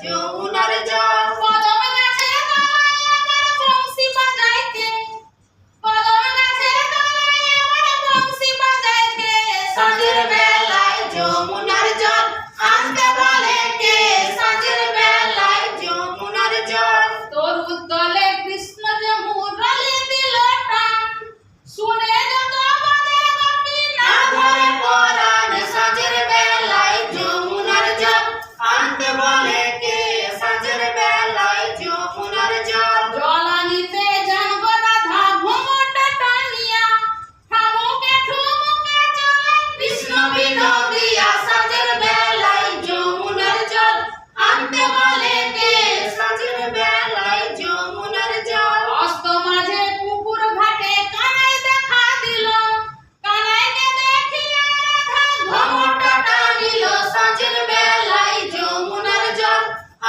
যমুনার জল কদম গাছের তলায় আমার বংশী বাজাইতে, কদম গাছের তলায় আমার বংশী বাজাইতে, সাঁঝের বেলায় যমুনার জল আনতে বলে কে? সাঁঝের বেলায় যমুনার জল তোর উদ্দলে কৃষ্ণ যে মুরলি দিল টান, শুনে যত বাদের গোপী না ধরে পরাণ। সাঁঝের বেলায় যমুনার জল আনতে বলে কে? সাঁঝের বেলায় যমুনার জল জল আনিতে জানব রাধা ঘুমটা টানিয়া, ঠামুকে ঠুমুকে চলে কৃষ্ণ বিনোদিয়া। সাঁঝের বেলায় যমুনার জল আনতে বলে কে? সাঁঝের বেলায় যমুনার জল অস্ত মাঝে পুকুর ঘাটে কানাই দেখা দিল, কানাইকে দেখিয়া রাধা ঘমটা টানিল। সাঁঝের বেলায় যমুনার জল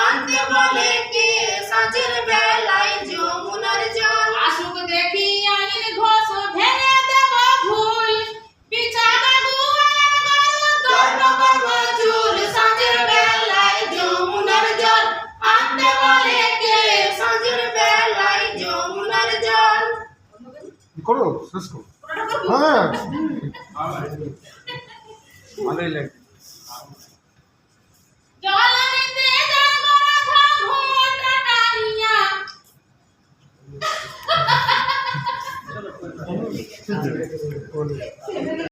আনতে বলে কে? সাঁঝের বেলায় যমুনার জল আসুক দেখি আইন ঘোষ ভেঙে দেব ভুল, বিচারা গুহায় গরু গর্ব গর্ব চুল। সাঁঝের বেলায় যমুনার জল আনতে বলে কে? সাঁঝের বেলায় যমুনার জল করো শেষ করো হ্যাঁ ভালোই লাগে। জল